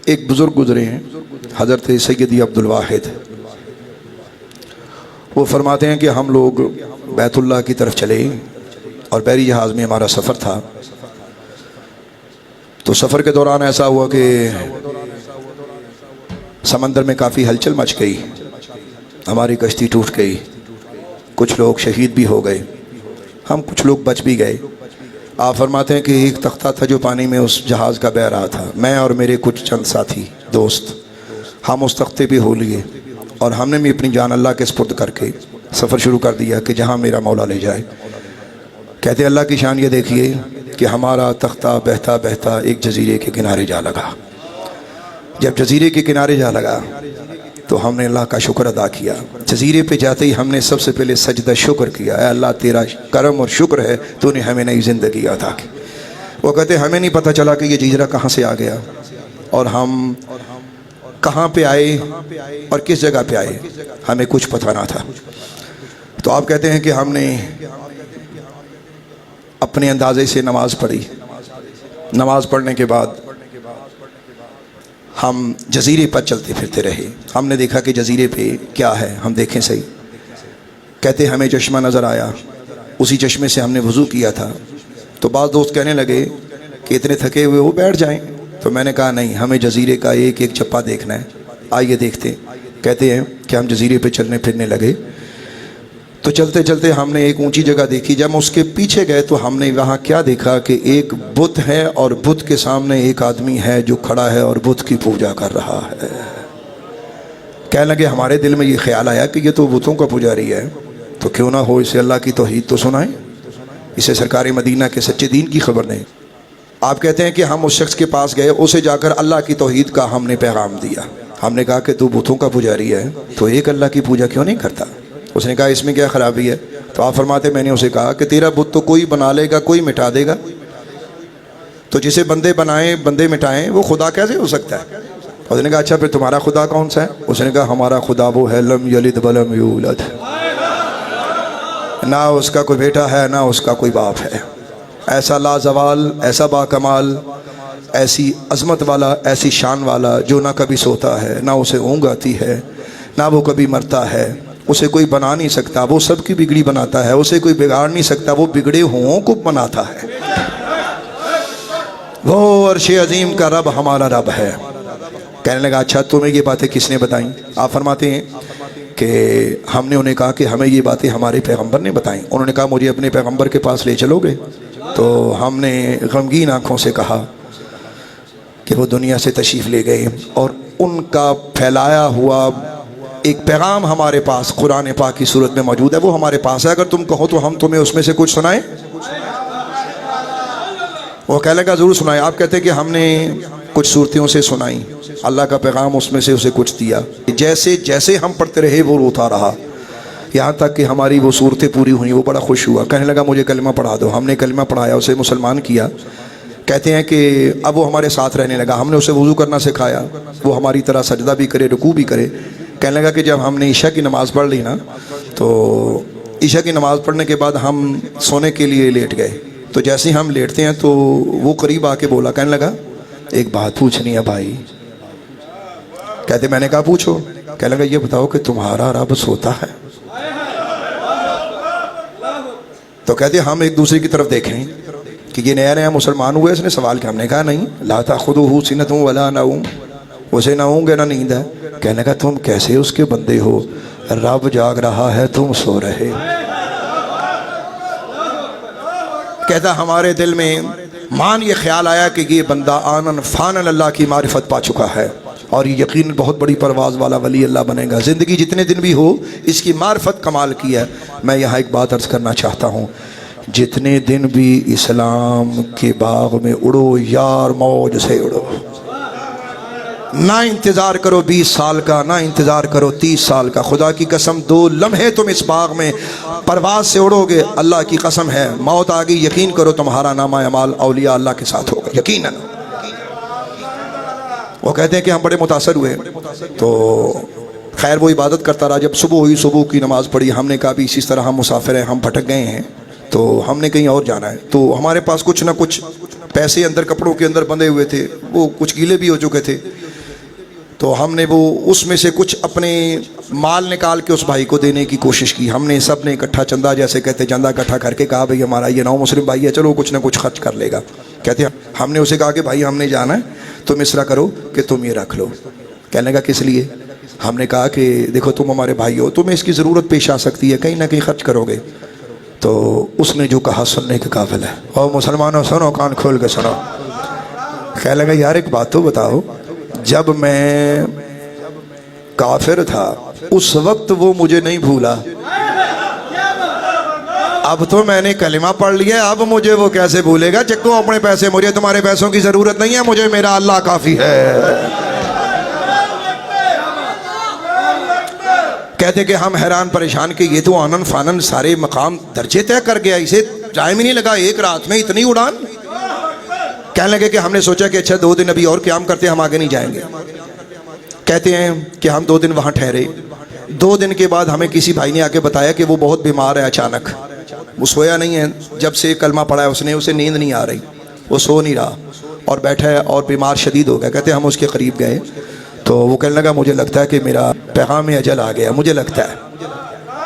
ایک بزرگ گزرے ہیں حضرت سیدی عبدالواحد، وہ فرماتے ہیں کہ ہم لوگ بیت اللہ کی طرف چلے اور بحری جہاز میں ہمارا سفر تھا، تو سفر کے دوران ایسا ہوا کہ سمندر میں کافی ہلچل مچ گئی، ہماری کشتی ٹوٹ گئی، کچھ لوگ شہید بھی ہو گئے، ہم کچھ لوگ بچ بھی گئے۔ آپ فرماتے ہیں کہ ایک تختہ تھا جو پانی میں اس جہاز کا بہہ رہا تھا، میں اور میرے کچھ چند ساتھی دوست ہم اس تختے پہ ہو لیے اور ہم نے بھی اپنی جان اللہ کے سپرد کر کے سفر شروع کر دیا کہ جہاں میرا مولا لے جائے۔ کہتے اللہ کی شان یہ دیکھیے کہ ہمارا تختہ بہتا بہتا ایک جزیرے کے کنارے جا لگا۔ جب جزیرے کے کنارے جا لگا تو ہم نے اللہ کا شکر ادا کیا۔ جزیرے پہ جاتے ہی ہم نے سب سے پہلے سجدہ شکر کیا، اے اللہ تیرا کرم اور شکر ہے تو نے ہمیں نئی زندگی عطا کی۔ وہ کہتے ہمیں نہیں پتہ چلا کہ یہ جزیرہ کہاں سے آ گیا اور ہم کہاں پہ آئے اور کس جگہ پہ آئے، ہمیں کچھ پتہ نہ تھا۔ تو آپ کہتے ہیں کہ ہم نے اپنے اندازے سے نماز پڑھی، نماز پڑھنے کے بعد ہم جزیرے پر چلتے پھرتے رہے۔ ہم نے دیکھا کہ جزیرے پہ کیا ہے، ہم دیکھیں صحیح۔ کہتے ہمیں چشمہ نظر آیا، اسی چشمے سے ہم نے وضو کیا تھا۔ تو بعض دوست کہنے لگے کہ اتنے تھکے ہوئے وہ بیٹھ جائیں، تو میں نے کہا نہیں، ہمیں جزیرے کا ایک ایک چپا دیکھنا ہے، آئیے دیکھتے۔ کہتے ہیں کہ ہم جزیرے پہ چلنے پھرنے لگے، تو چلتے چلتے ہم نے ایک اونچی جگہ دیکھی۔ جب ہم اس کے پیچھے گئے تو ہم نے وہاں کیا دیکھا کہ ایک بت ہے اور بت کے سامنے ایک آدمی ہے جو کھڑا ہے اور بت کی پوجا کر رہا ہے۔ کہنے لگے ہمارے دل میں یہ خیال آیا کہ یہ تو بتوں کا پجاری ہے، تو کیوں نہ ہو اسے اللہ کی توحید تو سنائیں، اسے سرکار مدینہ کے سچے دین کی خبر دیں۔ آپ کہتے ہیں کہ ہم اس شخص کے پاس گئے، اسے جا کر اللہ کی توحید کا ہم نے پیغام دیا۔ ہم نے کہا کہ تو بتوں کا پجاری ہے تو ایک اللہ کی پوجا کیوں نہیں کرتا؟ اس نے کہا اس میں کیا خرابی ہے؟ تو آپ فرماتے میں نے اسے کہا کہ تیرا بت تو کوئی بنا لے گا، کوئی مٹا دے گا، تو جسے بندے بنائیں بندے مٹائیں وہ خدا کیسے ہو سکتا ہے؟ اس نے کہا اچھا پھر تمہارا خدا کون سا ہے؟ اس نے کہا ہمارا خدا وہ ہے لم یلد ولم یولد، نہ اس کا کوئی بیٹا ہے نہ اس کا کوئی باپ ہے، ایسا لازوال، ایسا با کمال، ایسی عظمت والا، ایسی شان والا جو نہ کبھی سوتا ہے، نہ اسے اونگ آتی ہے، نہ وہ کبھی مرتا ہے، اسے کوئی بنا نہیں سکتا، وہ سب کی بگڑی بناتا ہے، اسے کوئی بگاڑ نہیں سکتا، وہ بگڑے ہوں کو بناتا ہے۔ وہ عرش عظیم کا رب ہمارا رب ہے۔ کہنے لگا اچھا تمہیں یہ باتیں کس نے بتائیں؟ آپ فرماتے ہیں کہ ہم نے انہیں کہا کہ ہمیں یہ باتیں ہمارے پیغمبر نے بتائیں۔ انہوں نے کہا مجھے اپنے پیغمبر کے پاس لے چلو گے؟ تو ہم نے غمگین آنکھوں سے کہا کہ وہ دنیا سے تشریف لے گئے، اور ان کا پھیلایا ہوا ایک پیغام ہمارے پاس قرآن پاک کی صورت میں موجود ہے، وہ ہمارے پاس ہے، اگر تم کہو تو ہم تمہیں اس میں سے کچھ سنائیں؟ وہ کہنے لگا ضرور سنائیں۔ آپ کہتے ہیں کہ ہم نے کچھ صورتوں سے سنائیں، اللہ کا پیغام اس میں سے اسے کچھ دیا، جیسے جیسے ہم پڑھتے رہے وہ روتا رہا، یہاں تک کہ ہماری وہ صورتیں پوری ہوئیں۔ وہ بڑا خوش ہوا، کہنے لگا مجھے کلمہ پڑھا دو۔ ہم نے کلمہ پڑھایا، اسے مسلمان کیا۔ کہتے ہیں کہ اب وہ ہمارے ساتھ رہنے لگا، ہم نے اسے وضو کرنا سکھایا، وہ ہماری طرح سجدہ بھی کرے، رکوع بھی کرے۔ کہنے لگا کہ جب ہم نے عشاء کی نماز پڑھ لی نا، تو عشاء کی نماز پڑھنے کے بعد ہم سونے کے لیے لیٹ گئے، تو جیسے ہم لیٹتے ہیں تو وہ قریب آ کے بولا، کہنے لگا ایک بات پوچھنی ہے بھائی۔ کہتے میں نے کہا پوچھو۔ کہنے لگا یہ بتاؤ کہ تمہارا رب سوتا ہے؟ تو کہتے ہم ایک دوسرے کی طرف دیکھیں کہ یہ نیا نیا مسلمان ہوئے، اس نے سوال کیا؟ ہم نے کہا نہیں، لا تأخذہ سنۃ ولا نوم، اسے نہ اونگ ہے نہ نیند ہے۔ کہنے لگا تم کیسے اس کے بندے ہو، رب جاگ رہا ہے تم سو رہے۔ کہتا ہمارے دل میں مان یہ خیال آیا کہ یہ بندہ آنن فانن اللہ کی معرفت پا چکا ہے، اور یہ یقین بہت بڑی پرواز والا ولی اللہ بنے گا، زندگی جتنے دن بھی ہو اس کی معرفت کمال کی ہے۔ میں یہاں ایک بات عرض کرنا چاہتا ہوں، جتنے دن بھی اسلام کے باغ میں اڑو یار موج سے اڑو، نہ انتظار کرو 20 سال کا، نہ انتظار کرو 30 سال کا۔ خدا کی قسم 2 لمحے تم اس باغ میں پرواز سے اڑو گے، اللہ کی قسم ہے موت آ گئی، یقین کرو تمہارا نامہ اعمال اولیاء اللہ کے ساتھ ہوگا یقیناً۔ وہ کہتے ہیں کہ ہم بڑے متاثر ہوئے، تو خیر وہ عبادت کرتا رہا۔ جب صبح ہوئی، صبح کی نماز پڑھی، ہم نے کہا بھی اسی طرح ہم مسافر ہیں، ہم بھٹک گئے ہیں، تو ہم نے کہیں اور جانا ہے۔ تو ہمارے پاس کچھ نہ کچھ پیسے اندر کپڑوں کے اندر بندھے ہوئے تھے، وہ کچھ گیلے بھی ہو چکے تھے۔ تو ہم نے وہ اس میں سے کچھ اپنے مال نکال کے اس بھائی کو دینے کی کوشش کی. ہم نے سب نے اکٹھا چندہ جیسے کہتے چندہ اکٹھا کر کے کہا بھائی ہمارا یہ نو مسلم بھائی ہے, چلو کچھ نہ کچھ خرچ کر لے گا. کہتے ہیں ہم نے اسے کہا کہ بھائی ہم نے جانا ہے, تم اس طرح کرو کہ تم یہ رکھ لو. کہنے لگا کس لیے؟ ہم نے کہا کہ دیکھو تم ہمارے بھائی ہو, تمہیں اس کی ضرورت پیش آ سکتی ہے, کہیں نہ کہیں خرچ کرو گے. تو اس نے جو کہا سننے کے قابل ہے. اور مسلمانوں سنو, کان کھول کے سنو. کہنے لگا یار ایک بات تو بتاؤ, جب میں کافر تھا اس وقت وہ مجھے نہیں بھولا, اب تو میں نے کلمہ پڑھ لیا, اب مجھے وہ کیسے بھولے گا؟ چکو اپنے پیسے, مجھے تمہارے پیسوں کی ضرورت نہیں ہے, مجھے میرا اللہ کافی ہے. کہتے کہ ہم حیران پریشان کہ یہ تو آنن فانن سارے مقام درجے طے کر گیا, اسے ٹائم ہی نہیں لگا, ایک رات میں اتنی اڑان. کہنے لگے کہ ہم نے سوچا کہ اچھا 2 دن ابھی اور قیام کرتے, ہم آگے نہیں جائیں گے. کہتے ہیں کہ ہم 2 دن وہاں ٹھہرے. 2 دن کے بعد ہمیں کسی بھائی نے آ کے بتایا کہ وہ بہت بیمار ہے. اچانک وہ سویا نہیں ہے, جب سے کلمہ پڑھا ہے اس نے, اسے نیند نہیں آ رہی, وہ سو نہیں رہا اور بیٹھا ہے اور بیمار شدید ہو گیا. کہتے ہیں ہم اس کے قریب گئے تو وہ کہنے لگا مجھے لگتا ہے کہ میرا پیغام اجل آ گیا, مجھے لگتا ہے,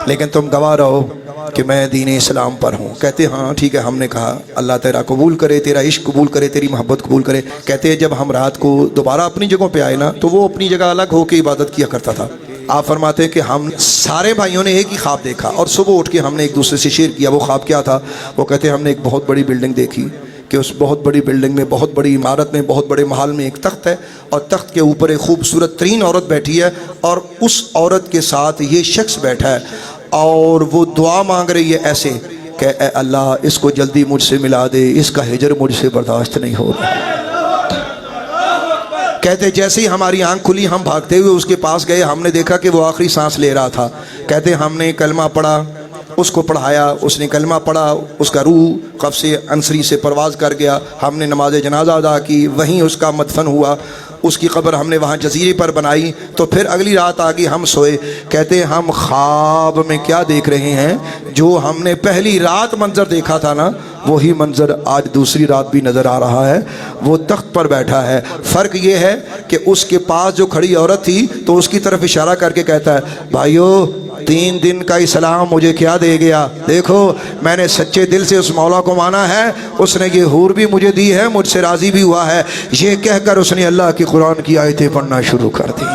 لیکن تم گواہ رہو کہ میں دین اسلام پر ہوں. کہتے ہاں ٹھیک ہے. ہم نے کہا اللہ تیرا قبول کرے, تیرا عشق قبول کرے, تیری محبت قبول کرے. کہتے ہیں جب ہم رات کو دوبارہ اپنی جگہوں پہ آئے نا, تو وہ اپنی جگہ الگ ہو کے عبادت کیا کرتا تھا. آپ فرماتے ہیں کہ ہم سارے بھائیوں نے ایک ہی خواب دیکھا اور صبح اٹھ کے ہم نے ایک دوسرے سے شیئر کیا. وہ خواب کیا تھا؟ وہ کہتے ہیں ہم نے ایک بہت بڑی بلڈنگ دیکھی کہ اس بہت بڑی بلڈنگ میں, بہت بڑی عمارت میں, بہت بڑے محل میں ایک تخت ہے, اور تخت کے اوپر ایک خوبصورت ترین عورت بیٹھی ہے, اور اس عورت کے ساتھ یہ شخص بیٹھا ہے اور وہ دعا مانگ رہی ہے ایسے کہ اے اللہ اس کو جلدی مجھ سے ملا دے, اس کا ہجر مجھ سے برداشت نہیں ہو رہا. کہتے جیسے ہی ہماری آنکھ کھلی ہم بھاگتے ہوئے اس کے پاس گئے. ہم نے دیکھا کہ وہ آخری سانس لے رہا تھا. کہتے ہم نے کلمہ پڑھا, اس کو پڑھایا, اس نے کلمہ پڑھا, اس کا روح قفس انصری سے پرواز کر گیا. ہم نے نماز جنازہ ادا کی, وہیں اس کا مدفن ہوا. اس کی قبر ہم نے وہاں جزیرے پر بنائی. تو پھر اگلی رات آگئی, ہم سوئے. کہتے ہم خواب میں کیا دیکھ رہے ہیں, جو ہم نے پہلی رات منظر دیکھا تھا نا, وہی منظر آج دوسری رات بھی نظر آ رہا ہے. وہ تخت پر بیٹھا ہے. فرق یہ ہے کہ اس کے پاس جو کھڑی عورت تھی تو اس کی طرف اشارہ کر کے کہتا ہے بھائیو 3 دن کا اسلام مجھے کیا دے گیا, دیکھو میں نے سچے دل سے اس مولا کو مانا ہے, اس نے یہ حور بھی مجھے دی ہے, مجھ سے راضی بھی ہوا ہے. یہ کہہ کر اس نے اللہ کی قرآن کی آیتیں پڑھنا شروع کر دی.